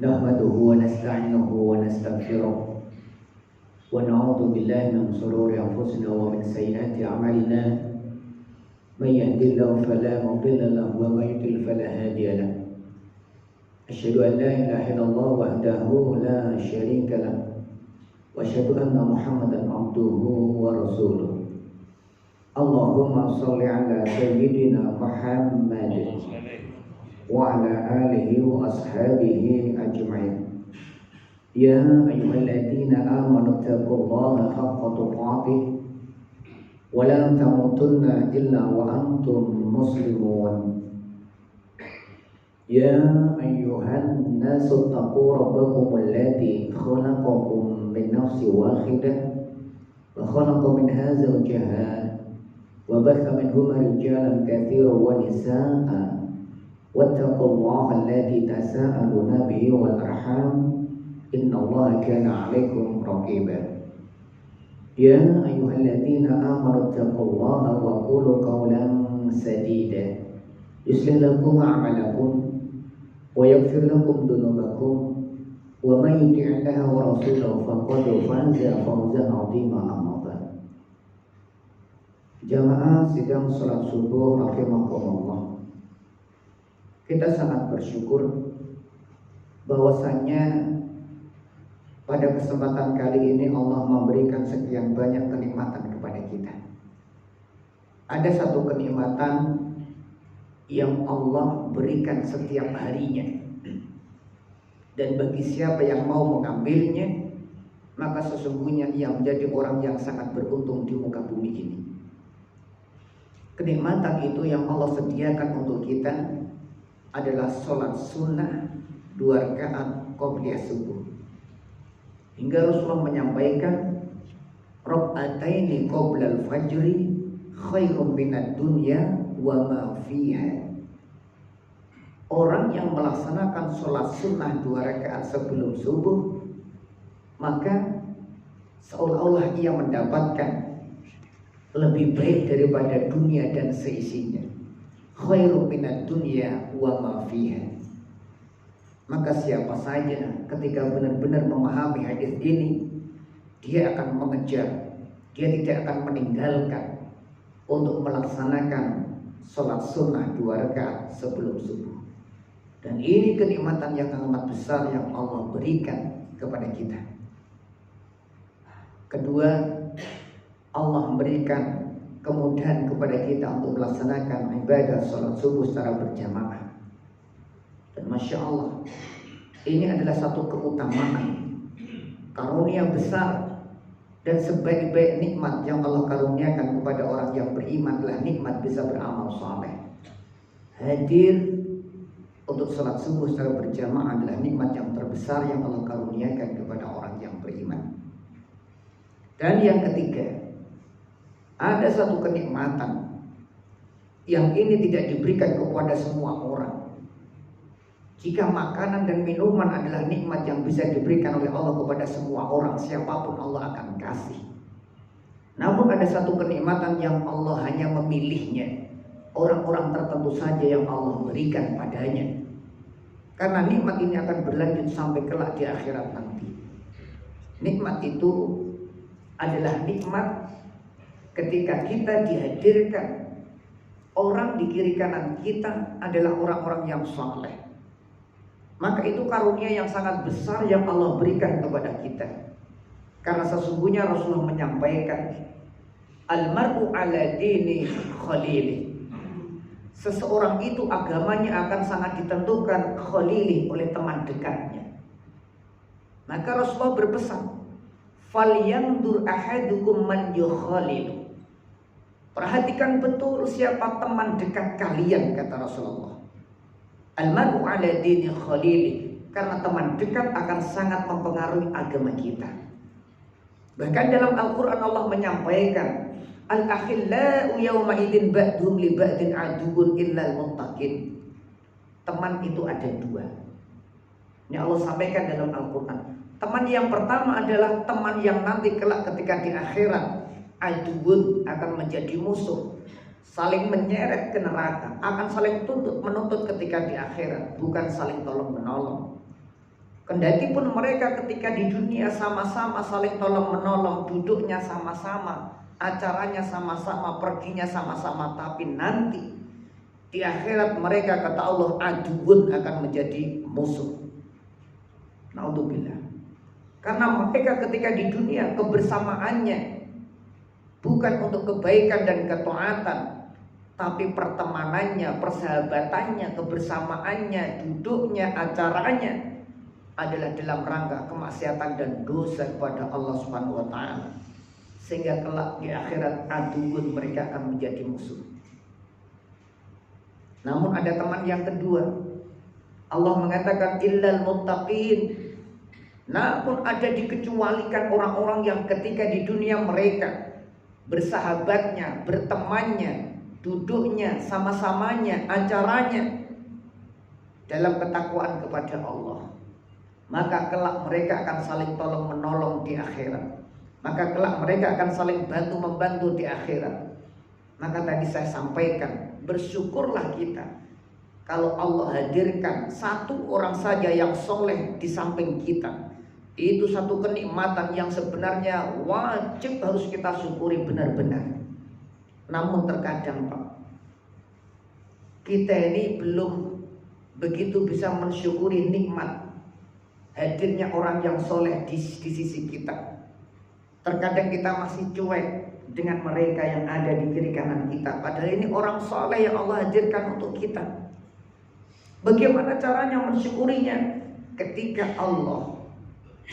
نحمده ونستعينه ونستغفره ونعوذ بالله من شرور أنفسنا ومن سيئات أعمالنا من يهد الله فلا مضل له ومن يضلل فلا هادي له أشهد أن لا إله إلا الله وحده لا شريك له وأشهد أن محمدا عبده ورسوله اللهم صل على سيدنا محمد وعلى آله وأصحابه أجمعين يا أيها الذين آمنوا اتقوا الله حق تقاته ولا تموتن إلا وأنتم مسلمون يا أيها الناس اتقوا ربكم الذي خلقكم من نفس واحدة وخلق منها زوجها وبث منهما رجالا كثيرا ونساء واتقوا الله الذي تساءلون به والأرحام إن الله كان عليكم رقيبا يا أيها الذين آمنوا اتقوا الله وقولوا قولا سديدا يصلح لكم أعمالكم ويغفر لكم ذنوبكم ومن يطع الله ورسوله فقد فاز فوزا عظيما أما بعد. Jamaah sidang salat subuh rahimakumullah. Kita sangat bersyukur bahwasannya pada kesempatan kali ini Allah memberikan sekian banyak kenikmatan kepada kita. Ada satu kenikmatan yang Allah berikan setiap harinya, dan bagi siapa yang mau mengambilnya, maka sesungguhnya ia menjadi orang yang sangat beruntung di muka bumi ini. Kenikmatan itu yang Allah sediakan untuk kita adalah sholat sunnah 2 rakaat qobliyah subuh. Hingga Rasulullah menyampaikan, raka'ataini qoblal fajri khairum minad dunya wa ma fiha. Orang yang melaksanakan sholat sunnah 2 rakaat sebelum subuh, maka seolah-olah ia mendapatkan lebih baik daripada dunia dan seisinya. Khairum minad dunya wa ma fiha. Maka siapa saja ketika benar-benar memahami hadis ini, dia akan mengejar, dia tidak akan meninggalkan untuk melaksanakan sholat sunnah 2 rakaat sebelum subuh. Dan ini kenikmatan yang amat besar yang Allah berikan kepada kita. Kedua, Allah memberikan kemudahan kepada kita untuk melaksanakan ibadah sholat subuh secara berjamaah. Dan Masya Allah, ini adalah satu keutamaan, karunia besar, dan sebaik-baik nikmat yang Allah karuniakan kepada orang yang beriman adalah nikmat bisa beramal saleh. Hadir untuk sholat subuh secara berjamaah adalah nikmat yang terbesar yang Allah karuniakan kepada orang yang beriman. Dan yang ketiga, ada satu kenikmatan yang ini tidak diberikan kepada semua orang. Jika makanan dan minuman adalah nikmat yang bisa diberikan oleh Allah kepada semua orang, siapapun Allah akan kasih. Namun ada satu kenikmatan yang Allah hanya memilihnya, orang-orang tertentu saja yang Allah berikan padanya. Karena nikmat ini akan berlanjut sampai kelak di akhirat nanti. Nikmat itu adalah nikmat ketika kita dihadirkan, orang di kiri kanan kita adalah orang-orang yang saleh. Maka itu karunia yang sangat besar yang Allah berikan kepada kita. Karena sesungguhnya Rasulullah menyampaikan, almar'u ala dini khalili. Seseorang itu agamanya akan sangat ditentukan khalili oleh teman dekatnya. Maka Rasulullah berpesan, falyandur ahadukum man yukhalilu. Perhatikan betul siapa teman dekat kalian, kata Rasulullah. Almar'u ala dini khalili. Karena teman dekat akan sangat mempengaruhi agama kita. Bahkan dalam Al-Quran Allah menyampaikan, al-akhillau yawma idin ba'dhum li ba'din aduun illal muttaqin. Teman itu ada 2. Ini Allah sampaikan dalam Al-Quran. Teman yang pertama adalah teman yang nanti kelak ketika di akhirat aduun akan menjadi musuh, saling menyeret ke neraka, akan saling menuntut ketika di akhirat, bukan saling tolong menolong. Kendati pun mereka ketika di dunia sama-sama saling tolong menolong, duduknya sama-sama, acaranya sama-sama, perginya sama-sama, tapi nanti di akhirat mereka kata Allah aduun akan menjadi musuh. Naudzubillah. Karena mereka ketika di dunia kebersamaannya bukan untuk kebaikan dan ketaatan, tapi pertemanannya, persahabatannya, kebersamaannya, duduknya, acaranya adalah dalam rangka kemaksiatan dan dosa kepada Allah Subhanahu wa taala. Sehingga kelak di akhirat aduun mereka akan menjadi musuh. Namun ada teman yang kedua. Allah mengatakan illal muttaqin. Namun ada dikecualikan orang-orang yang ketika di dunia mereka bersahabatnya, bertemannya, duduknya, sama-samanya, acaranya dalam ketakwaan kepada Allah. Maka kelak mereka akan saling tolong menolong di akhirat. Maka kelak mereka akan saling bantu membantu di akhirat. Maka tadi saya sampaikan, bersyukurlah kita kalau Allah hadirkan satu orang saja yang soleh di samping kita. Itu satu kenikmatan yang sebenarnya wajib harus kita syukuri benar-benar. Namun terkadang Pak, kita ini belum begitu bisa mensyukuri nikmat hadirnya orang yang soleh di sisi kita. Terkadang kita masih cuek dengan mereka yang ada di kiri kanan kita. Padahal ini orang soleh yang Allah hadirkan untuk kita. Bagaimana caranya mensyukurinya? Ketika Allah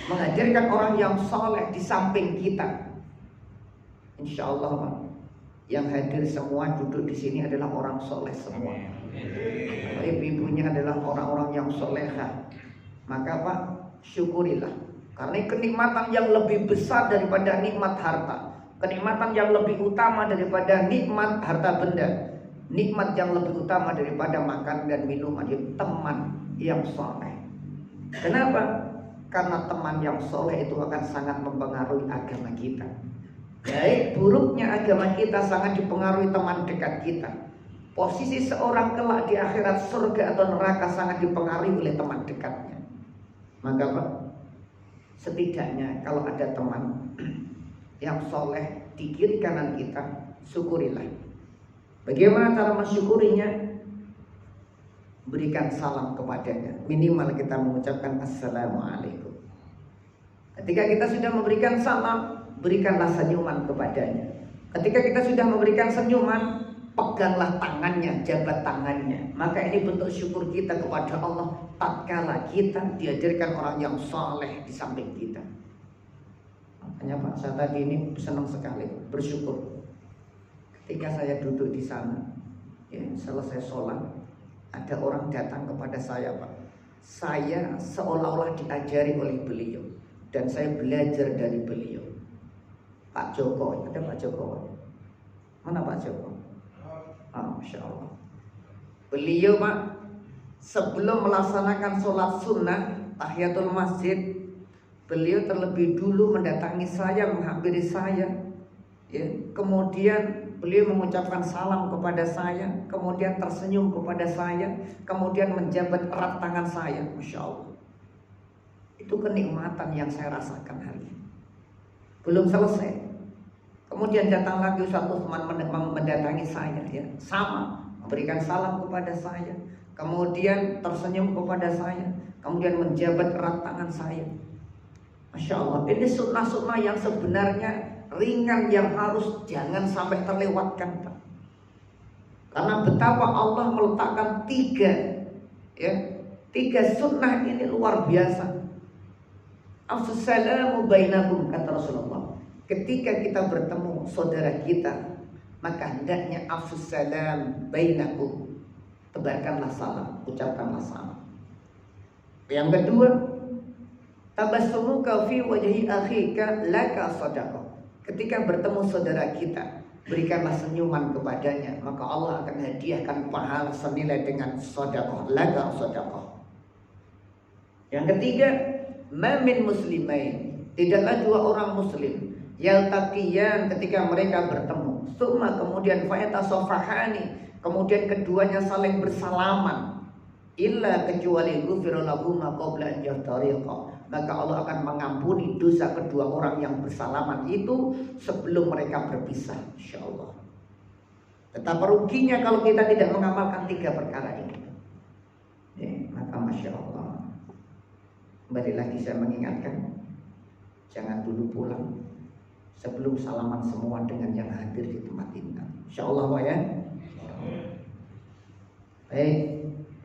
menghadirkan orang yang soleh di samping kita, insya Allah yang hadir semua duduk di sini adalah orang soleh semua. Ibu-ibunya adalah orang-orang yang soleha. Maka Pak, syukurilah. Karena kenikmatan yang lebih besar daripada nikmat harta, kenikmatan yang lebih utama daripada nikmat harta benda, nikmat yang lebih utama daripada makan dan minuman, yaitu teman yang soleh. Kenapa? Karena teman yang soleh itu akan sangat mempengaruhi agama kita. Baik buruknya agama kita sangat dipengaruhi teman dekat kita. Posisi seorang kelak di akhirat surga atau neraka sangat dipengaruhi oleh teman dekatnya. Maka Pak, setidaknya kalau ada teman yang soleh di kiri kanan kita, syukurilah. Bagaimana cara mensyukurinya? Berikan salam kepadanya. Minimal kita mengucapkan assalamualaikum. Ketika kita sudah memberikan salam, berikanlah senyuman kepadanya. Ketika kita sudah memberikan senyuman, peganglah tangannya, jabat tangannya. Maka ini bentuk syukur kita kepada Allah tatkala kita dihadirkan orang yang soleh di samping kita. Makanya Pak, saya tadi ini senang sekali, bersyukur. Ketika saya duduk di sana, ya, selesai sholat, ada orang datang kepada saya Pak. Saya seolah-olah diajari oleh beliau dan saya belajar dari beliau. Pak Joko, ada Pak Joko? Mana Pak Joko? Masya Allah. Beliau Pak, sebelum melaksanakan sholat sunnah tahiyatul masjid, beliau terlebih dulu mendatangi saya, menghampiri saya, ya. Kemudian beliau mengucapkan salam kepada saya, kemudian tersenyum kepada saya, kemudian menjabat erat tangan saya. Masya Allah. Itu kenikmatan yang saya rasakan hari ini. Belum selesai, kemudian datang lagi satu teman mendatangi saya, ya, sama memberikan salam kepada saya, kemudian tersenyum kepada saya, kemudian menjabat erat tangan saya. Masya Allah, ini sunnah-sunnah yang sebenarnya ringan yang harus jangan sampai terlewatkan Pak. Karena betapa Allah meletakkan tiga sunnah ini luar biasa. Assalamu bainakum, kata Rasulullah. Ketika kita bertemu saudara kita, maka hendaknya afsus salam bainakum. Tebarkanlah salam, ucapkanlah salam. Yang kedua, tabassumuka fi wajhi akhika laka shadaqah. Ketika bertemu saudara kita, berikanlah senyuman kepadanya, maka Allah akan hadiahkan pahala senilai dengan shadaqah, laka shadaqah. Yang ketiga, ma min muslimain, tidaklah dua orang muslim yaltaqiyan ketika mereka bertemu, summa kemudian fayatasafahani, kemudian keduanya saling bersalaman, illa kecuali ghufira lahu ma qabla an yaftariqa, maka Allah akan mengampuni dosa kedua orang yang bersalaman itu sebelum mereka berpisah, insyaallah. Betapa ruginya kalau kita tidak mengamalkan 3 perkara ini. Ya, maka masya Allah, kembali lagi saya mengingatkan, jangan dulu pulang sebelum salaman semua dengan yang hadir di tempat ini. Insyaallah Pak ya. Baik,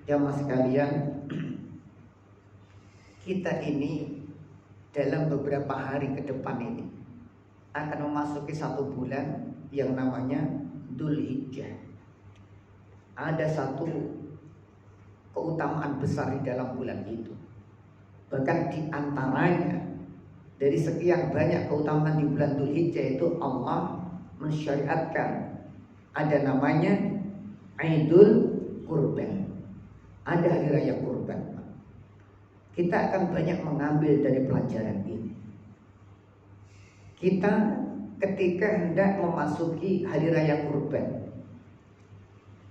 jamaah sekalian, kita ini dalam beberapa hari ke depan ini akan memasuki 1 bulan yang namanya Dzulhijjah. Ada satu keutamaan besar di dalam bulan itu. Bahkan di antaranya dari sekian banyak keutamaan di bulan Dzulhijjah itu Allah mensyariatkan ada namanya Idul Kurban. Ada hari raya kurban. Kita akan banyak mengambil dari pelajaran ini. Kita ketika hendak memasuki hari raya kurban,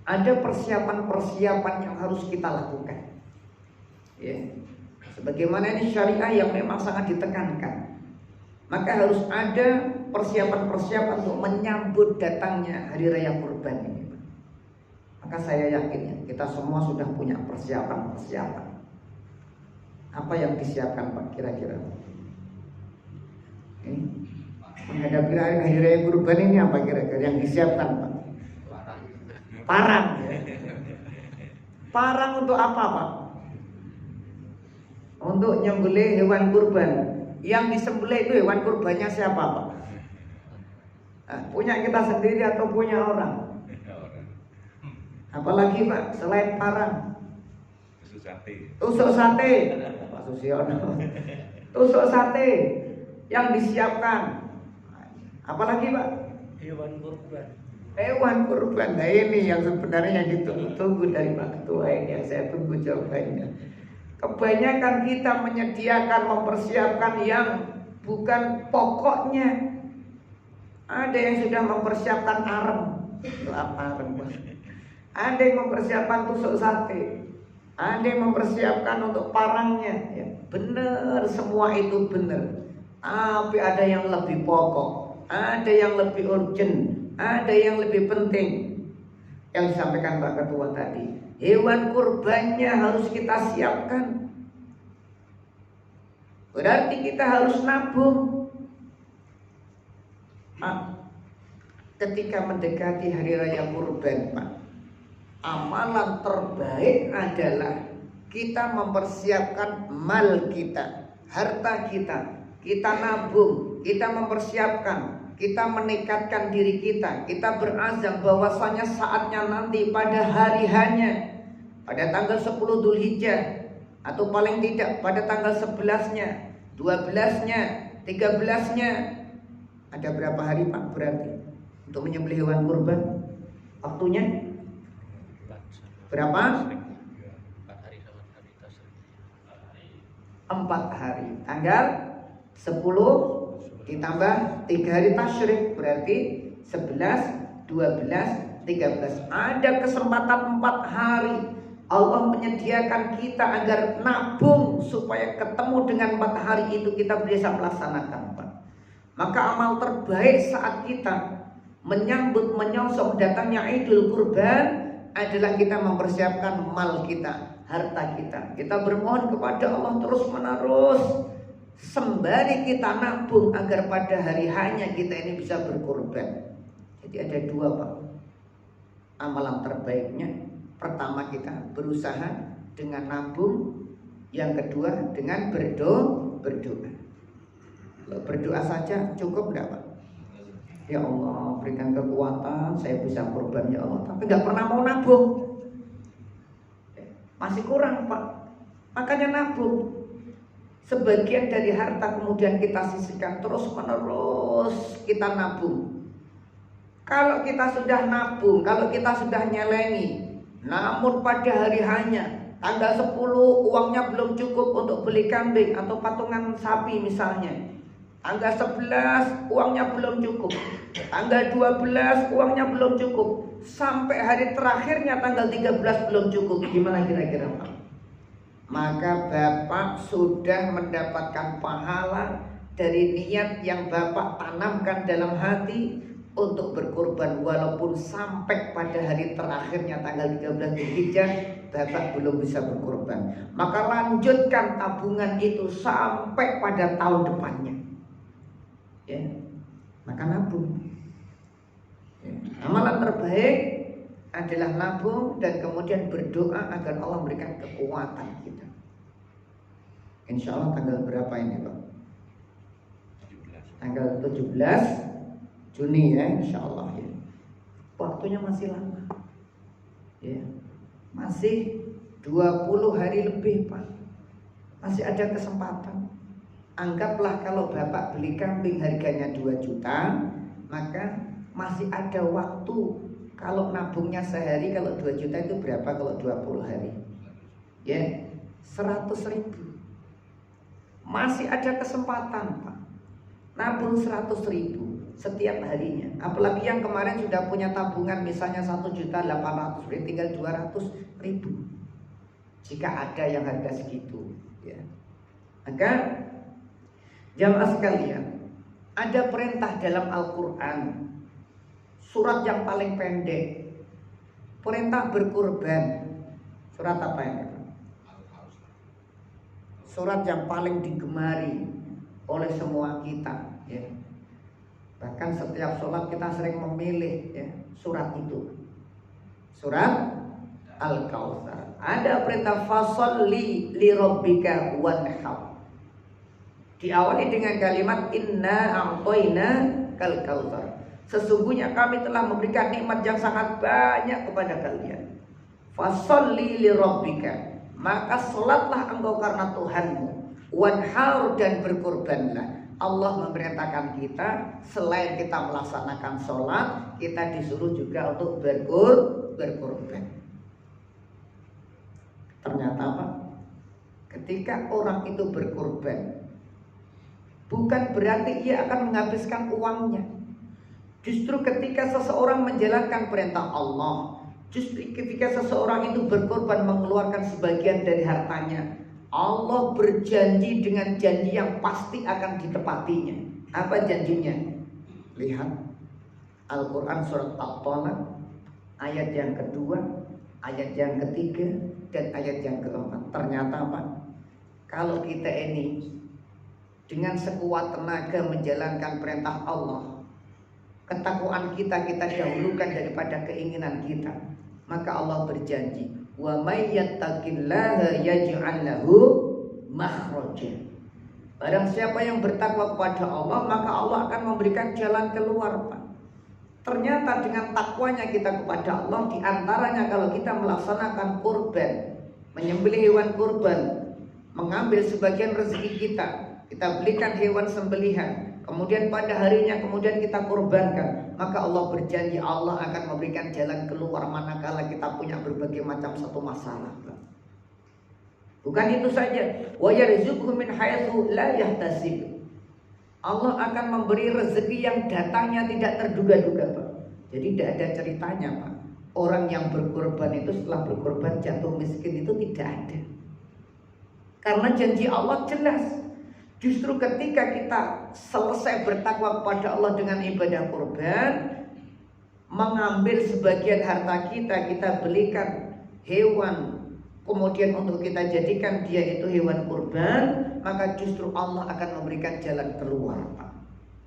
ada persiapan-persiapan yang harus kita lakukan. Ya. Sebagaimana ini syariah yang memang sangat ditekankan, maka harus ada persiapan-persiapan untuk menyambut datangnya hari raya kurban ini. Maka saya yakin kita semua sudah punya persiapan-persiapan. Apa yang disiapkan Pak kira-kira? Menghadapi hari raya kurban ini apa kira-kira yang disiapkan Pak? Parang. Parang untuk apa Pak? Untuk nyembelih hewan kurban. Yang disembelih itu hewan kurbannya siapa Pak? Nah, punya kita sendiri atau punya orang? Apalagi Pak selain parang? Tusuk sate. Pak Susiono. Tusuk sate yang disiapkan. Apalagi Pak? Hewan kurban. Hewan kurban. Nah ini yang sebenarnya ditunggu-tunggu dari Pak Ketua ini, yang saya tunggu jawabannya. Kebanyakan kita menyediakan, mempersiapkan yang bukan pokoknya. Ada yang sudah mempersiapkan arem. Itu apa arem Pak? Ada yang mempersiapkan tusuk sate. Ada yang mempersiapkan untuk parangnya. Ya, benar, semua itu benar. Tapi ada yang lebih pokok, ada yang lebih urgent, ada yang lebih penting. Yang disampaikan Pak Ketua tadi, hewan kurbannya harus kita siapkan. Berarti kita harus nabung. Ketika mendekati hari raya kurban Pak, amalan terbaik adalah kita mempersiapkan mal kita, harta kita. Kita nabung, kita mempersiapkan, kita menekatkan diri kita. Kita berazam bahwasanya saatnya nanti pada hari hanya pada tanggal 10 Dzulhijjah, atau paling tidak pada tanggal 11-nya, 12-nya, 13-nya. Ada berapa hari Pak berarti untuk menyembelih hewan kurban? Waktunya berapa? 4 hari. Tanggal 10 ditambah 3 hari tasyrik, berarti 11, 12, 13. Ada kesempatan 4 hari. Allah menyediakan kita agar nabung supaya ketemu dengan 4 hari itu kita bisa melaksanakan Pak. Maka amal terbaik saat kita menyambut menyongsong datangnya Idul Kurban adalah kita mempersiapkan mal kita, harta kita. Kita bermohon kepada Allah terus menerus sembari kita nabung agar pada hari hanya kita ini bisa berkorban. Jadi ada 2 Pak amalan terbaiknya. Pertama kita berusaha dengan nabung, yang kedua dengan berdoa. Kalau berdoa saja cukup enggak Pak? Ya Allah berikan kekuatan saya bisa korban ya Allah, tapi enggak pernah mau nabung, masih kurang Pak. Makanya nabung. Sebagian dari harta kemudian kita sisihkan terus menerus kita nabung. Kalau kita sudah nabung, kalau kita sudah nyelengi, namun pada hari hanya tanggal 10 uangnya belum cukup untuk beli kambing atau patungan sapi misalnya. Tanggal 11 uangnya belum cukup, tanggal 12 uangnya belum cukup, sampai hari terakhirnya tanggal 13 belum cukup. Gimana kira-kira Pak? maka Bapak sudah mendapatkan pahala dari niat yang Bapak tanamkan dalam hati untuk berkorban, walaupun sampai pada hari terakhirnya tanggal 13 Dzulhijjah Bapak belum bisa berkorban. Maka lanjutkan tabungan itu sampai pada tahun depannya. Ya, maka nabung. Ya. Amalan terbaik adalah nabung dan kemudian berdoa agar Allah memberikan kekuatan kita. Insya Allah tanggal berapa ini Pak? Tanggal 17 Juni ya, insya Allah ya. Waktunya masih lama ya. Masih 20 hari lebih Pak. Masih ada kesempatan. Anggaplah kalau Bapak beli kambing harganya 2 juta, maka masih ada waktu. Kalau nabungnya sehari, kalau 2 juta itu berapa kalau 20 hari? Ya, 100.000. Masih ada kesempatan Pak. Nabung 100.000 setiap harinya. Apalagi yang kemarin sudah punya tabungan misalnya 1.800.000, tinggal 200.000. Jika ada yang harga segitu ya. Maka jamaah sekalian, ada perintah dalam Al-Quran, surat yang paling pendek, perintah berkurban. Surat apa ini? Surat yang paling digemari oleh semua kita ya. Bahkan setiap sholat kita sering memilih ya, surat itu. Surat Al-Kautsar. Ada perintah fasholli li rabbika wanhar. Diawali dengan kalimat inna a'tayna kal kautsar. Sesungguhnya kami telah memberikan nikmat yang sangat banyak kepada kalian. Fasholli li rabbika, maka salatlah engkau karena Tuhanmu. Wanhar, dan berkorbanlah. Allah memerintahkan kita selain kita melaksanakan sholat, kita disuruh juga untuk berkorban. Ternyata Pak, ketika orang itu berkorban, bukan berarti ia akan menghabiskan uangnya. Justru ketika seseorang menjalankan perintah Allah, justru ketika seseorang itu berkorban mengeluarkan sebagian dari hartanya, Allah berjanji dengan janji yang pasti akan ditepatinya. Apa janjinya? Lihat Al-Quran surat At-Talaq ayat yang kedua, ayat yang ketiga, dan ayat yang keempat. Ternyata Pak, kalau kita ini dengan sekuat tenaga menjalankan perintah Allah, ketakwaan kita dahulukan daripada keinginan kita, maka Allah berjanji, wa may yattaqillaha yaj'al lahu makhraja. Barang siapa yang bertakwa kepada Allah, maka Allah akan memberikan jalan keluar Pak. Ternyata dengan takwanya kita kepada Allah, diantaranya kalau kita melaksanakan kurban, menyembelih hewan kurban, mengambil sebagian rezeki kita belikan hewan sembelihan, kemudian pada harinya kemudian kita kurbankan, maka Allah berjanji Allah akan memberikan jalan keluar manakala kita punya berbagai macam satu masalah. Bukan itu saja, wa yarzuqhu min haitsu la yahtasib. Allah akan memberi rezeki yang datangnya tidak terduga-duga Pak. Jadi tidak ada ceritanya Pak, orang yang berkorban itu setelah berkorban jatuh miskin, itu tidak ada. Karena janji Allah jelas. Justru ketika kita selesai bertakwa kepada Allah dengan ibadah kurban, mengambil sebagian harta kita belikan hewan, kemudian untuk kita jadikan dia itu hewan kurban, maka justru Allah akan memberikan jalan keluar Pak.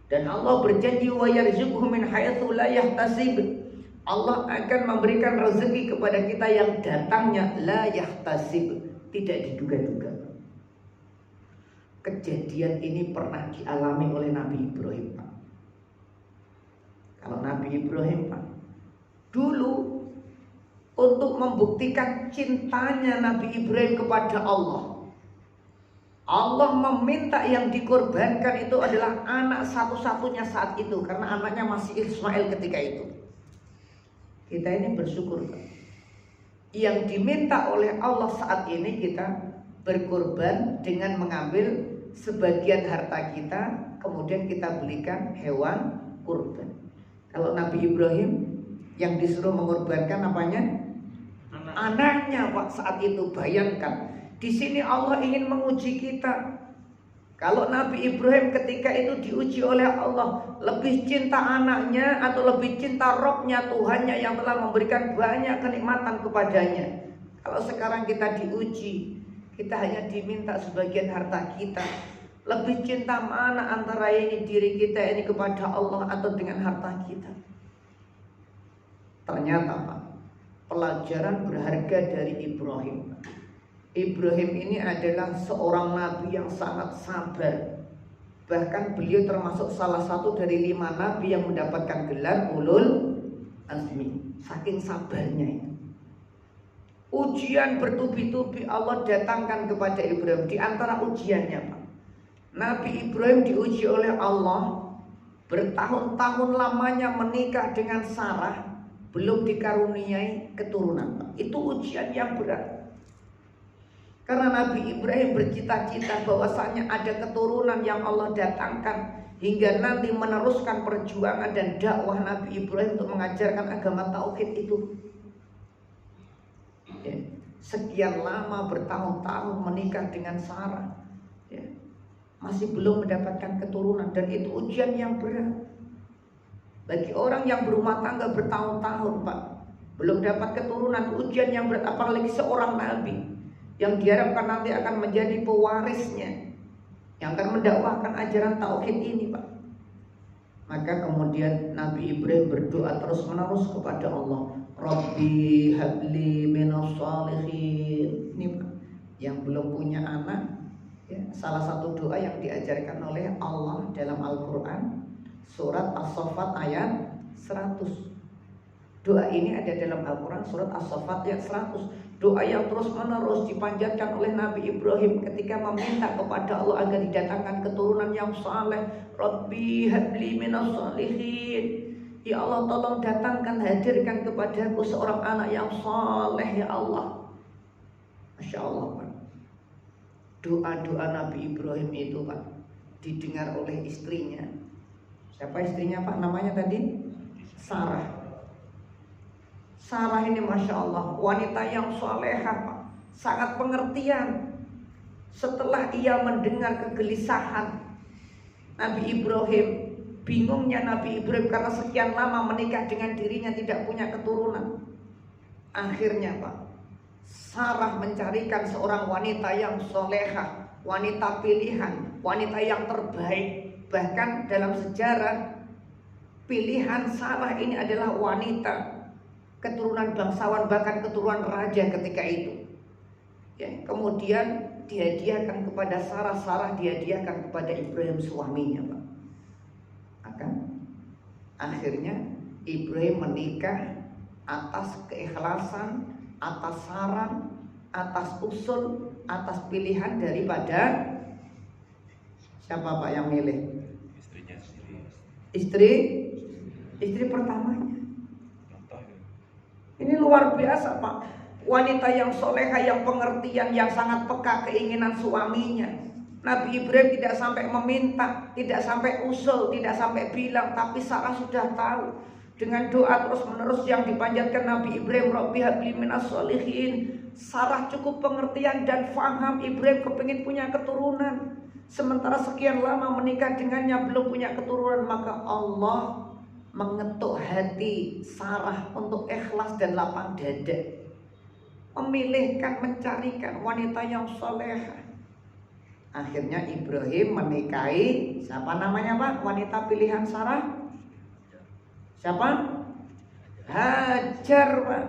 Dan Allah berjanji wa yarzuqhu min haitsu la yahtasib. Allah akan memberikan rezeki kepada kita yang datangnya la yahtasib, tidak diduga-duga. Kejadian ini pernah dialami oleh Nabi Ibrahim Pak. Kalau Nabi Ibrahim Pak, dulu untuk membuktikan cintanya Nabi Ibrahim kepada Allah, Allah meminta yang dikorbankan itu adalah anak satu-satunya saat itu, karena anaknya masih Ismail ketika itu. Kita ini bersyukur Pak. Yang diminta oleh Allah saat ini kita berkorban dengan mengambil sebagian harta kita, kemudian kita belikan hewan kurban. Kalau Nabi Ibrahim yang disuruh mengorbankan apanya? Anaknya Pak saat itu. Bayangkan, Di sini Allah ingin menguji kita. Kalau Nabi Ibrahim ketika itu diuji oleh Allah, lebih cinta anaknya atau lebih cinta Robnya, Tuhannya yang telah memberikan banyak kenikmatan kepadanya. Kalau sekarang kita diuji, kita hanya diminta sebagian harta kita. Lebih cinta mana antara ini diri kita ini kepada Allah atau dengan harta kita? Ternyata Pak, pelajaran berharga dari Ibrahim. Ibrahim ini adalah seorang nabi yang sangat sabar. Bahkan beliau termasuk salah satu dari 5 nabi yang mendapatkan gelar ulul azmi. Saking sabarnya itu. Ujian bertubi-tubi Allah datangkan kepada Ibrahim. Di antara ujiannya Pak, Nabi Ibrahim diuji oleh Allah. Bertahun-tahun lamanya menikah dengan Sarah, belum dikaruniai keturunan Pak. Itu ujian yang berat. Karena Nabi Ibrahim bercita-cita bahwasanya ada keturunan yang Allah datangkan hingga nanti meneruskan perjuangan dan dakwah Nabi Ibrahim untuk mengajarkan agama tauhid itu. Ya. Sekian lama bertahun-tahun menikah dengan Sarah, ya. Masih belum mendapatkan keturunan, dan itu ujian yang berat bagi orang yang berumah tangga bertahun-tahun Pak, belum dapat keturunan. Ujian yang berat, apalagi seorang nabi yang diharapkan nanti akan menjadi pewarisnya, yang akan mendakwahkan ajaran tauhid ini Pak. Maka kemudian Nabi Ibrahim berdoa terus menerus kepada Allah, Rabbi habli minas shalihin. Ini Pak, yang belum punya anak, ya, salah satu doa yang diajarkan oleh Allah dalam Al-Quran, surat As-Saffat ayat 100. Doa ini ada dalam Al-Quran surat As-Saffat ayat 100. Doa yang terus menerus dipanjatkan oleh Nabi Ibrahim ketika meminta kepada Allah agar didatangkan keturunan yang saleh. Rabbi habli minas shalihin. Ya Allah, tolong datangkan, hadirkan kepadaku seorang anak yang saleh ya Allah. Masya Allah Pak. Doa-doa Nabi Ibrahim itu Pak didengar oleh istrinya. Siapa istrinya Pak? Namanya tadi Sarah. Sarah ini Masya Allah, wanita yang salehah Pak, sangat pengertian. Setelah ia mendengar kegelisahan Nabi Ibrahim, bingungnya Nabi Ibrahim karena sekian lama menikah dengan dirinya tidak punya keturunan. Akhirnya Pak, Sarah mencarikan seorang wanita yang salehah, wanita pilihan, wanita yang terbaik. Bahkan dalam sejarah, pilihan Sarah ini adalah wanita keturunan bangsawan, bahkan keturunan raja ketika itu. Ya, kemudian dihadiahkan kepada Sarah, Sarah dihadiahkan kepada Ibrahim suaminya Pak. Akhirnya Ibrahim menikah atas keikhlasan, atas saran, atas usul, atas pilihan daripada siapa Pak yang milih? Istrinya sendiri. Istri pertamanya. Ini luar biasa Pak. Wanita yang soleha, yang pengertian, yang sangat peka keinginan suaminya. Nabi Ibrahim tidak sampai meminta, tidak sampai usul, tidak sampai bilang, tapi Sarah sudah tahu. Dengan doa terus menerus yang dipanjatkan Nabi Ibrahim, Rabbi habli minas shalihin. Sarah cukup pengertian dan faham Ibrahim kepingin punya keturunan. Sementara sekian lama menikah dengannya belum punya keturunan, maka Allah mengetuk hati Sarah untuk ikhlas dan lapang dada, memilihkan, mencarikan wanita yang solehah. Akhirnya Ibrahim menikahi siapa namanya Pak? Wanita pilihan Sarah? Siapa? Hajar Pak.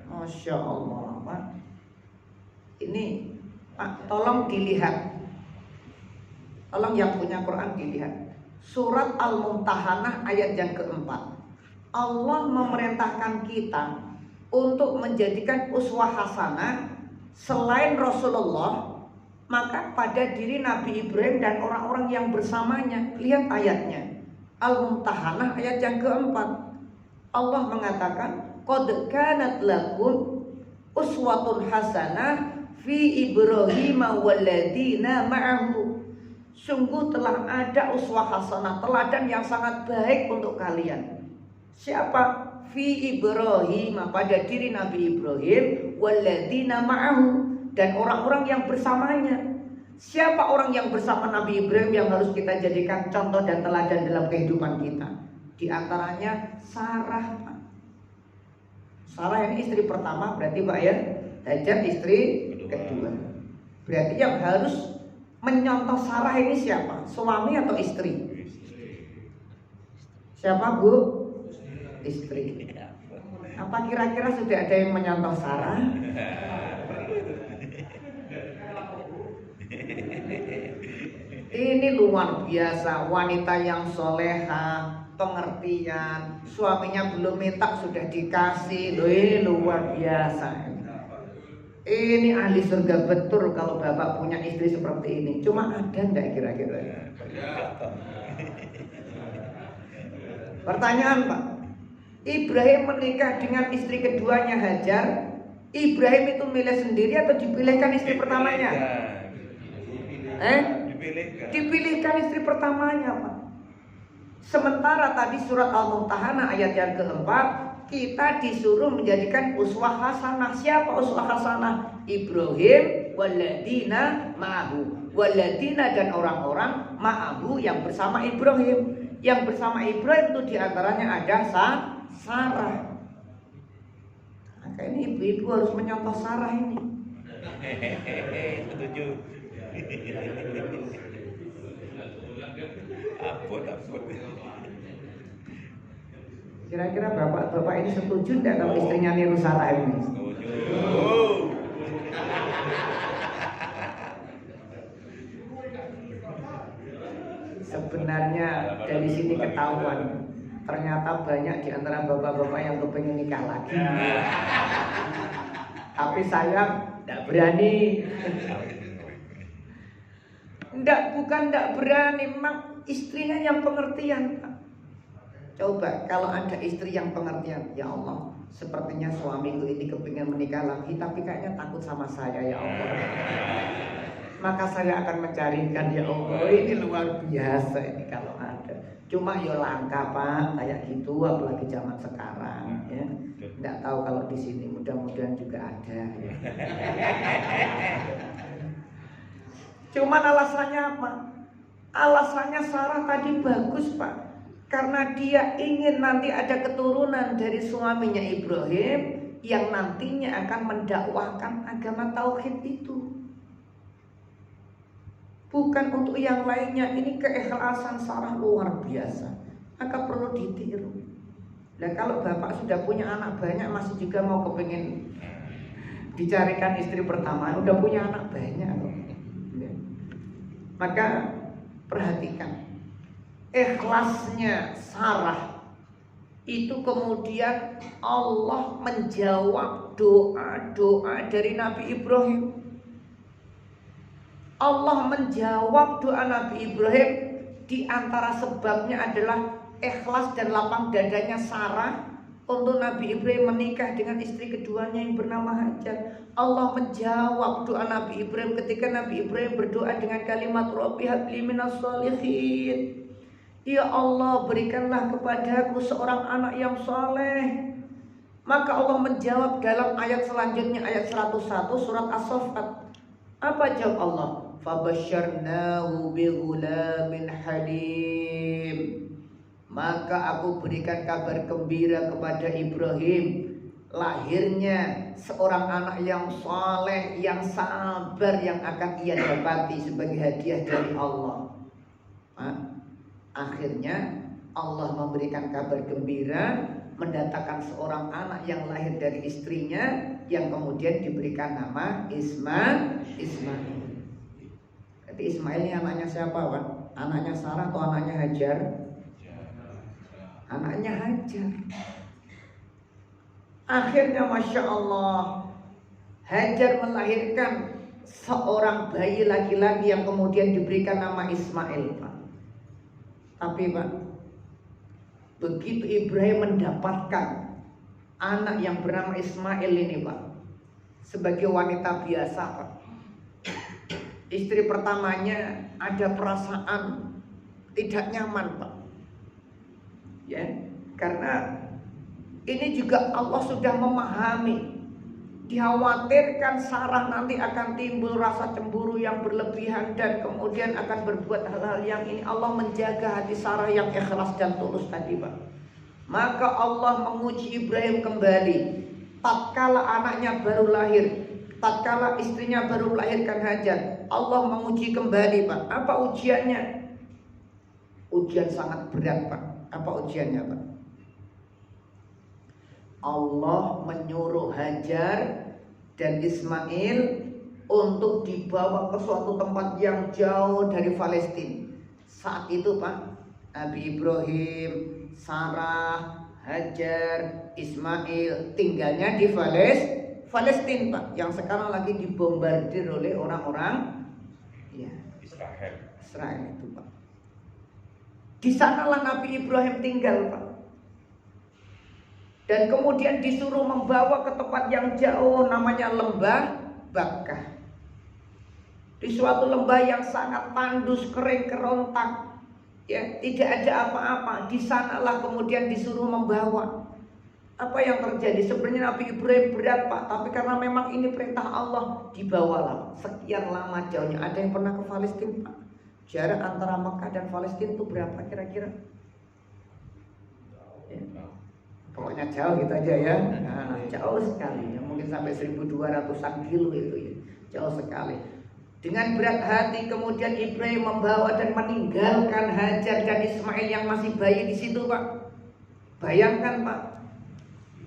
Masya Allah Pak. Ini Pak, tolong dilihat. Tolong yang punya Quran dilihat. Surat Al-Mumtahanah ayat yang keempat. Allah memerintahkan kita untuk menjadikan uswah hasanah selain Rasulullah, maka pada diri Nabi Ibrahim dan orang-orang yang bersamanya. Lihat ayatnya, Al-Mumtahanah ayat yang keempat. Allah mengatakan, qad kanat lakum uswatun hasanah fi Ibrahim walladzina ma'ahu. Sungguh telah ada uswah hasanah, teladan yang sangat baik untuk kalian. Siapa? Fi Ibrahim, pada diri Nabi Ibrahim, walladzina ma'ahu, dan orang-orang yang bersamanya. Siapa orang yang bersama Nabi Ibrahim yang harus kita jadikan contoh dan teladan dalam kehidupan kita? Di antaranya Sarah. Sarah ini istri pertama berarti Pak ya. Hajar istri kedua. Berarti yang harus menyontoh Sarah ini siapa? Suami atau istri? Siapa Bu? Istri. Apa kira-kira sudah ada yang menyontoh Sarah? Ini luar biasa, wanita yang soleha, pengertian, suaminya belum minta sudah dikasih. Loh, ini luar biasa. Ini ahli surga betul kalau bapak punya istri seperti ini. Cuma ada enggak kira-kira? Pertanyaan Pak, Ibrahim menikah dengan istri keduanya Hajar. Ibrahim itu milih sendiri atau dipilihkan istri pertamanya? Dipilihkan istri pertamanya Pak. Sementara tadi surat Al-Mumtahanah ayat yang keempat, kita disuruh menjadikan uswah hasanah. Siapa uswah hasanah? Ibrahim waladina ma'ahu. Waladina dan orang-orang ma'ahu yang bersama Ibrahim. Yang bersama Ibrahim itu diantaranya ada Sarah. Maka ini ibu-ibu harus menyontoh Sarah ini. Setuju. Ampun. Kira-kira bapak ini setuju tidak kalau istrinya niru Sarah ini? Setuju. Sebenarnya dari sini ketahuan, ternyata banyak di antara bapak-bapak yang kepengen nikah lagi. Tapi saya tidak berani. Bukan tidak berani, memang istrinya yang pengertian. Coba kalau ada istri yang pengertian, ya Allah, sepertinya suamiku ini kepingin menikah lagi, tapi kayaknya takut sama saya, ya Allah. Maka saya akan mencarikan, ya Allah. Ini luar biasa ini kalau ada. Cuma ya langka Pak, kayak gitu, apalagi zaman sekarang. Ya, nggak tahu kalau di sini, mudah-mudahan juga ada. Ya. Cuman alasannya apa? Alasannya Sarah tadi bagus Pak. Karena dia ingin nanti ada keturunan dari suaminya Ibrahim yang nantinya akan mendakwahkan agama tauhid itu. Bukan untuk yang lainnya. Ini keikhlasan Sarah luar biasa. Maka perlu ditiru. Nah kalau bapak sudah punya anak banyak masih juga mau kepingin dicarikan istri pertama, udah punya anak banyak. Maka perhatikan ikhlasnya Sarah itu, kemudian Allah menjawab doa-doa dari Nabi Ibrahim. Allah menjawab doa Nabi Ibrahim. Di antara sebabnya adalah ikhlas dan lapang dadanya Sarah untuk Nabi Ibrahim menikah dengan istri keduanya yang bernama Hajar. Allah menjawab doa Nabi Ibrahim ketika Nabi Ibrahim berdoa dengan kalimat Rabbi habli minas sholihin. Ya Allah, berikanlah kepadaku seorang anak yang saleh. Maka Allah menjawab dalam ayat selanjutnya, ayat 101 surat As-Saffat. Apa jawab Allah? Fabasyarnahu bighulamin halim. Maka aku berikan kabar gembira kepada Ibrahim, lahirnya seorang anak yang saleh, yang sabar, yang akan ia dapati sebagai hadiah dari Allah. Akhirnya Allah memberikan kabar gembira, mendatangkan seorang anak yang lahir dari istrinya, yang kemudian diberikan nama Ismail. Jadi Ismail ini anaknya siapa Pak? Anaknya Sarah atau anaknya Hajar? Anaknya Hajar. Akhirnya Masya Allah, Hajar melahirkan seorang bayi laki-laki yang kemudian diberikan nama Ismail Pak. Tapi Pak, begitu Ibrahim mendapatkan anak yang bernama Ismail ini Pak, sebagai wanita biasa Pak, istri pertamanya ada perasaan tidak nyaman Pak. Ya, karena ini juga Allah sudah memahami Dikhawatirkan Sarah nanti akan timbul rasa cemburu yang berlebihan dan kemudian akan berbuat hal-hal yang ini. Allah menjaga hati Sarah yang ikhlas dan tulus tadi, Pak. Maka Allah menguji Ibrahim kembali. Tatkala anaknya baru lahir, tatkala istrinya baru melahirkan Hajar, Allah menguji kembali, Pak. Apa ujiannya? Ujian sangat berat, Pak. Apa ujiannya, Pak? Allah menyuruh Hajar dan Ismail untuk dibawa ke suatu tempat yang jauh dari Palestina. Saat itu, Pak, Nabi Ibrahim, Sarah, Hajar, Ismail tinggalnya di Palestina, Pak, yang sekarang lagi dibombardir oleh orang-orang ya, Israel itu, Pak. Di sanalah Nabi Ibrahim tinggal, Pak. Dan kemudian disuruh membawa ke tempat yang jauh, namanya lembah Bakkah. Di suatu lembah yang sangat tandus, kering, kerontang, ya, tidak ada apa-apa. Di sanalah kemudian disuruh membawa. Apa yang terjadi? Sebenarnya Nabi Ibrahim berat, Pak, tapi karena memang ini perintah Allah, dibawalah. Sekian lama jauhnya. Ada yang pernah ke Palestina, Pak? Jarak antara Mekah dan Palestina itu berapa kira-kira? Ya. Pokoknya jauh gitu aja ya. Nah, jauh sekali ya, mungkin sampai 1200-an kilo itu ya. Jauh sekali. Dengan berat hati kemudian Ibrahim membawa dan meninggalkan Hajar dan Ismail yang masih bayi di situ, Pak. Bayangkan, Pak,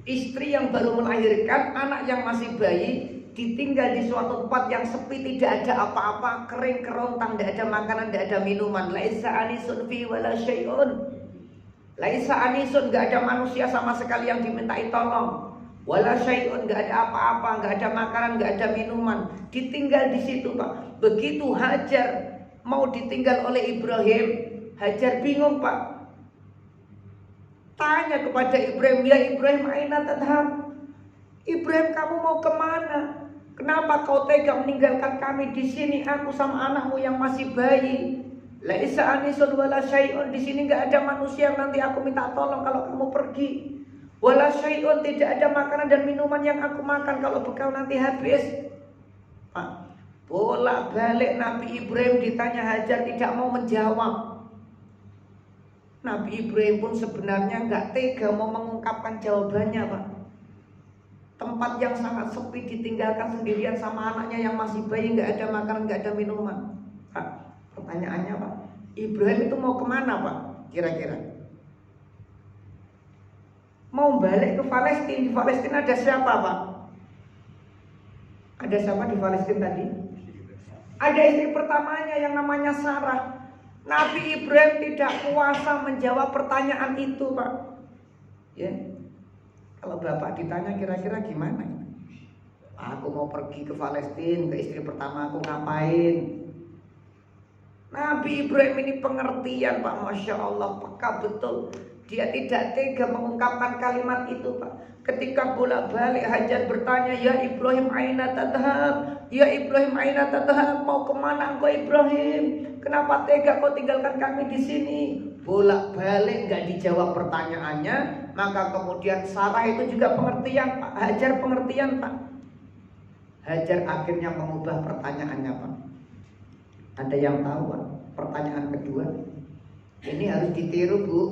istri yang baru melahirkan, anak yang masih bayi, ditinggal di suatu tempat yang sepi, tidak ada apa-apa, kering kerontang, tidak ada makanan, tidak ada minuman. Laisa anisun fi wala syai'un. Laisa anisun, gak ada manusia sama sekali yang dimintai tolong. Wala syai'un, gak ada apa-apa, gak ada makanan, gak ada minuman. Ditinggal di situ, Pak. Begitu Hajar mau ditinggal oleh Ibrahim, Hajar bingung, Pak. Tanya kepada Ibrahim, ya Ibrahim, aina tadhab? Ibrahim, kamu mau kemana? Kenapa kau tega meninggalkan kami di sini, aku sama anakmu yang masih bayi? Laisa anisun wala syai'un, di sini enggak ada manusia yang nanti aku minta tolong kalau kamu pergi. Wala syai'un, tidak ada makanan dan minuman yang aku makan kalau bekal nanti habis. Pak, bolak-balik Nabi Ibrahim ditanya Hajar tidak mau menjawab. Nabi Ibrahim pun sebenarnya enggak tega mau mengungkapkan jawabannya, Pak. Tempat yang sangat sepi, ditinggalkan sendirian sama anaknya yang masih bayi, enggak ada makanan, enggak ada minuman. Pak, pertanyaannya, Pak, Ibrahim itu mau kemana, Pak? Kira-kira mau balik ke Palestina. Di Palestina ada siapa, Pak? Ada siapa di Palestina tadi? Ada istri pertamanya yang namanya Sarah. Nabi Ibrahim tidak kuasa menjawab pertanyaan itu, Pak. Ya, kalau Bapak ditanya kira-kira gimana? Aku mau pergi ke Palestina, ke istri pertama aku ngapain? Nabi Ibrahim ini pengertian, Pak, Masya Allah, peka betul. Dia tidak tega mengungkapkan kalimat itu, Pak. Ketika bolak-balik Hajar bertanya, ya Ibrahim aina tadhab? Ya Ibrahim aina tadhab? Mau kemana engkau Ibrahim? Kenapa tega kau tinggalkan kami di sini? Bolak-balik nggak dijawab pertanyaannya. Maka kemudian Sarah itu juga pengertian, Pak. Hajar pengertian, Pak. Hajar akhirnya mengubah pertanyaannya, Pak. Ada yang tahu, Pak? Pertanyaan kedua ini harus ditiru, Bu.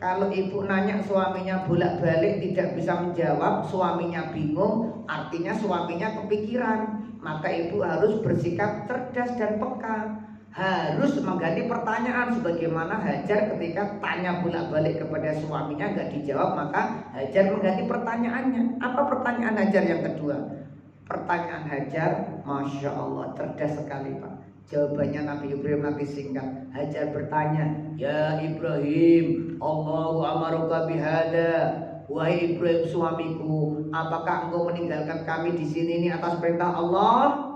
Kalau ibu nanya suaminya bolak-balik tidak bisa menjawab, suaminya bingung, artinya suaminya kepikiran. Maka ibu harus bersikap cerdas dan peka, harus mengganti pertanyaan. Sebagaimana Hajar ketika tanya bolak-balik kepada suaminya nggak dijawab, maka Hajar mengganti pertanyaannya. Apa pertanyaan Hajar yang kedua? Pertanyaan Hajar, Masya Allah, cerdas sekali, Pak. Jawabannya Nabi Ibrahim nanti singkat. Hajar bertanya, ya Ibrahim, Allahu amaruka bihada. Wahai Ibrahim suamiku, apakah engkau meninggalkan kami di sini ini atas perintah Allah?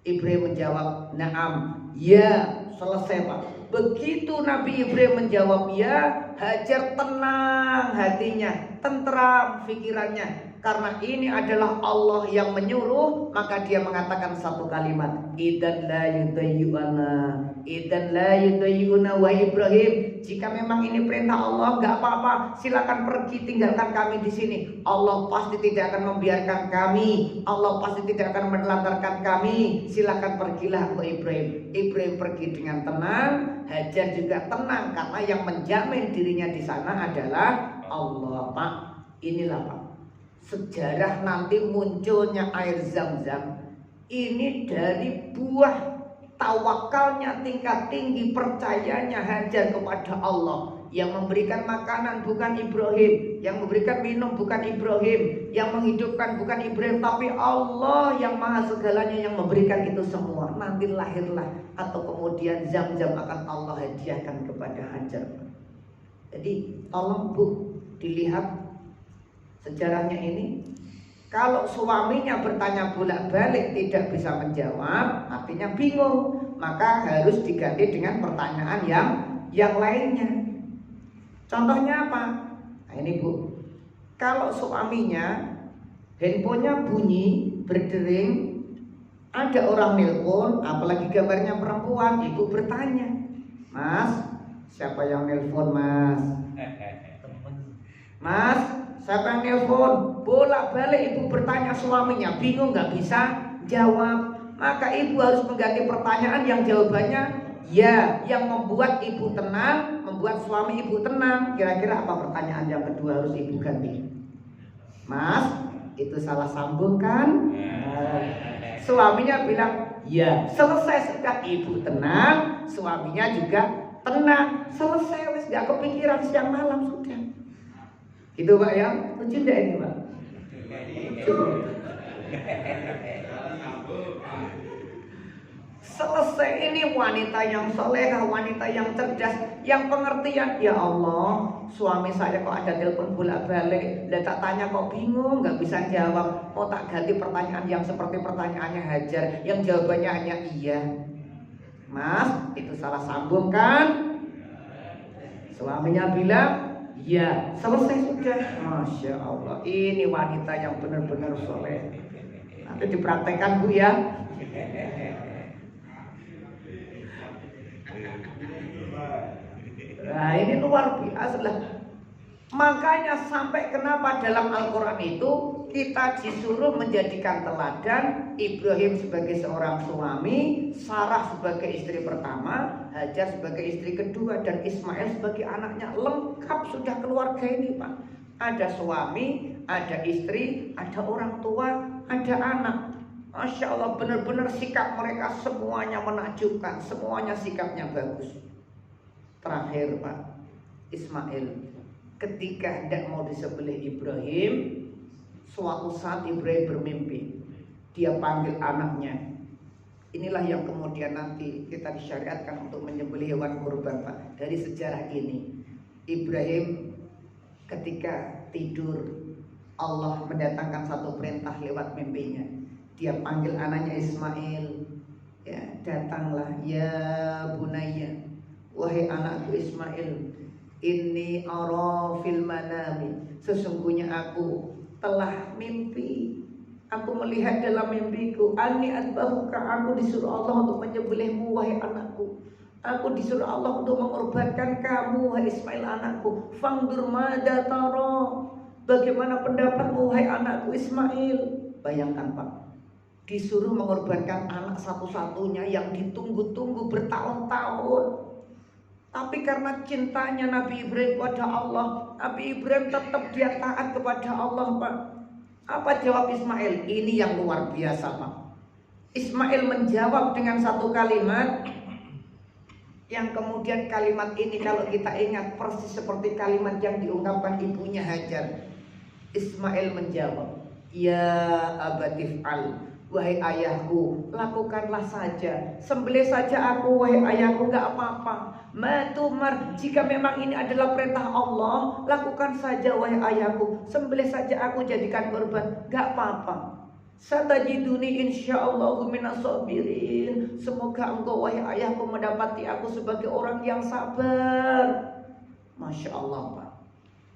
Ibrahim menjawab, na'am, ya. Selesai, Pak. Begitu Nabi Ibrahim menjawab ya, Hajar tenang hatinya, tentram pikirannya. Karena ini adalah Allah yang menyuruh, maka dia mengatakan satu kalimat, idan la yudayyuna, idan la yudayyuna wa Ibrahim. jika memang ini perintah Allah, nggak apa-apa, silakan pergi, tinggalkan kami di sini. Allah pasti tidak akan membiarkan kami, Allah pasti tidak akan menelantarkan kami. Silakan pergilah ke Ibrahim. Ibrahim pergi dengan tenang, Hajar juga tenang, karena yang menjamin dirinya di sana adalah Allah. Pak, inilah Pak, sejarah nanti munculnya air Zam-Zam ini dari buah tawakalnya tingkat tinggi, percayanya Hajar kepada Allah. Yang memberikan makanan bukan Ibrahim, yang memberikan minum bukan Ibrahim, yang menghidupkan bukan Ibrahim, tapi Allah yang maha segalanya yang memberikan itu semua. Nanti lahirlah atau kemudian Zam-Zam akan Allah hadiahkan kepada Hajar. Jadi tolong Bu, dilihat sejarahnya ini. Kalau suaminya bertanya bolak-balik tidak bisa menjawab, artinya bingung, maka harus diganti dengan pertanyaan yang lainnya. Contohnya apa? Nah ini Bu, kalau suaminya handphonenya bunyi, berdering, ada orang nelpon, apalagi gambarnya perempuan, ibu bertanya, Mas, siapa yang nelpon Mas? Mas, siapa yang nelpon? Bolak-balik ibu bertanya suaminya, bingung nggak bisa jawab. Maka ibu harus mengganti pertanyaan yang jawabannya ya, yang membuat ibu tenang, membuat suami ibu tenang. Kira-kira apa pertanyaan yang kedua harus ibu ganti? Mas, itu salah sambung kan? Suaminya bilang ya, selesai sudah, ibu tenang, suaminya juga tenang, selesai, wis gak kepikiran siang malam sudah. Gitu Pak ya, lucu enggak ini Pak? Selesai. Ini wanita yang solehah, wanita yang cerdas, yang pengertian. Ya Allah, suami saya kok ada telepon bolak-balik, dan tak tanya kok bingung, nggak bisa jawab. Mau tak ganti pertanyaan yang seperti pertanyaannya Hajar, yang jawabannya hanya iya. Mas, itu salah sambung kan? Suaminya bilang ya, selesai sudah. Masya Allah, ini wanita yang benar-benar soleh. Nanti dipraktekkan Bu ya. Nah ini luar biasa lah. Makanya sampai kenapa dalam Al-Quran itu kita disuruh menjadikan teladan Ibrahim sebagai seorang suami, Sarah sebagai istri pertama, Hajar sebagai istri kedua, dan Ismail sebagai anaknya. Lengkap sudah keluarga ini Pak. Ada suami, ada istri, ada orang tua, ada anak. Masya Allah, benar-benar sikap mereka semuanya menakjubkan, semuanya sikapnya bagus. Terakhir Pak, Ismail ketika hendak mau disembelih Ibrahim, suatu saat Ibrahim bermimpi, dia panggil anaknya. Inilah yang kemudian nanti kita disyariatkan untuk menyembelih hewan kurban Pak. Dari sejarah ini, Ibrahim ketika tidur, Allah mendatangkan satu perintah lewat mimpinya. Dia panggil anaknya Ismail, ya, datanglah ya bunayya, wahai anakku Ismail, inni ara fil manami, sesungguhnya aku telah mimpi, aku melihat dalam mimpiku, anni adbahuka, aku disuruh Allah untuk menyembelihmu wahai anakku. Aku disuruh Allah untuk mengorbankan kamu wahai Ismail anakku. Fangdur mada tara, bagaimana pendapatmu wahai anakku Ismail? Bayangkan Pak, disuruh mengorbankan anak satu-satunya yang ditunggu-tunggu bertahun-tahun. Tapi karena cintanya Nabi Ibrahim kepada Allah, Nabi Ibrahim tetap dia taat kepada Allah Pak. Apa jawab Ismail? Ini yang luar biasa Pak. Ismail menjawab dengan satu kalimat, yang kemudian kalimat ini kalau kita ingat persis seperti kalimat yang diungkapkan ibunya Hajar. Ismail menjawab, ya abatif al, wahai ayahku, lakukanlah saja, sembelih saja aku wahai ayahku, gak apa-apa. Matumar, jika memang ini adalah perintah Allah, lakukan saja wahai ayahku, sembelih saja aku, jadikan korban, gak apa-apa. Satajiduni insyaallahu minas sabirin. Semoga engkau wahai ayahku mendapati aku sebagai orang yang sabar. Masya Allah Pak,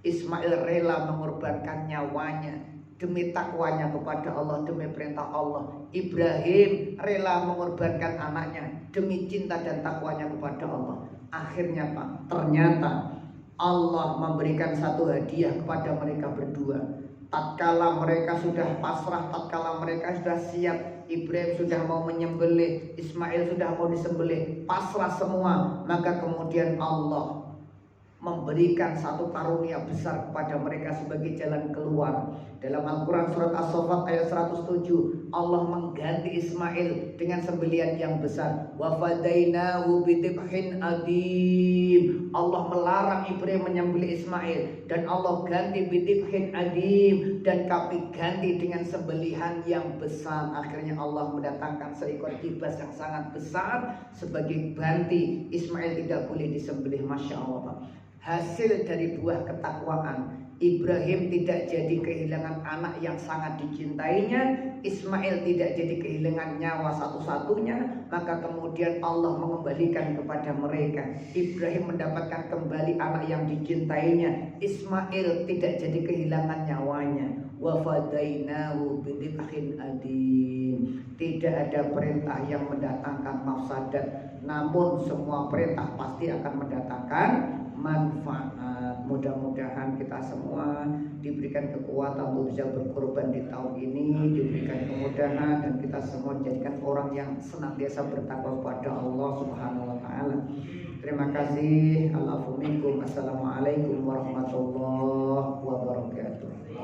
Ismail rela mengorbankan nyawanya demi takwanya kepada Allah, demi perintah Allah. Ibrahim rela mengorbankan anaknya demi cinta dan takwanya kepada Allah. Akhirnya Pak, ternyata Allah memberikan satu hadiah kepada mereka berdua. Tatkala mereka sudah pasrah, tatkala mereka sudah siap, Ibrahim sudah mau menyembelih, Ismail sudah mau disembelih, pasrah semua, maka kemudian Allah memberikan satu karunia besar kepada mereka sebagai jalan keluar. Dalam Al-Quran surat As-Saffat ayat 107, Allah mengganti Ismail dengan sembelihan yang besar. Wa fadainahu bidibhin adim. Allah melarang Ibrahim menyembelih Ismail dan Allah ganti bidibhin adim, dan kami ganti dengan sembelihan yang besar. Akhirnya Allah mendatangkan seekor kibas yang sangat besar sebagai ganti. Ismail tidak boleh disembelih. Masya Allah Pak. Hasil dari buah ketakwaan, Ibrahim tidak jadi kehilangan anak yang sangat dicintainya, Ismail tidak jadi kehilangan nyawa satu-satunya, maka kemudian Allah mengembalikan kepada mereka. Ibrahim mendapatkan kembali anak yang dicintainya, Ismail tidak jadi kehilangan nyawanya. Wa fadainahu bidibhin adim. Tidak ada perintah yang mendatangkan mafsadat, namun semua perintah pasti akan mendatangkan manfaat. Mudah-mudahan kita semua diberikan kekuatan untuk bisa berkorban di tahun ini, diberikan kemudahan, dan kita semua dijadikan orang yang senantiasa bertakwa kepada Allah Subhanahu wa taala. Terima kasih. Assalamualaikum warahmatullahi wabarakatuh.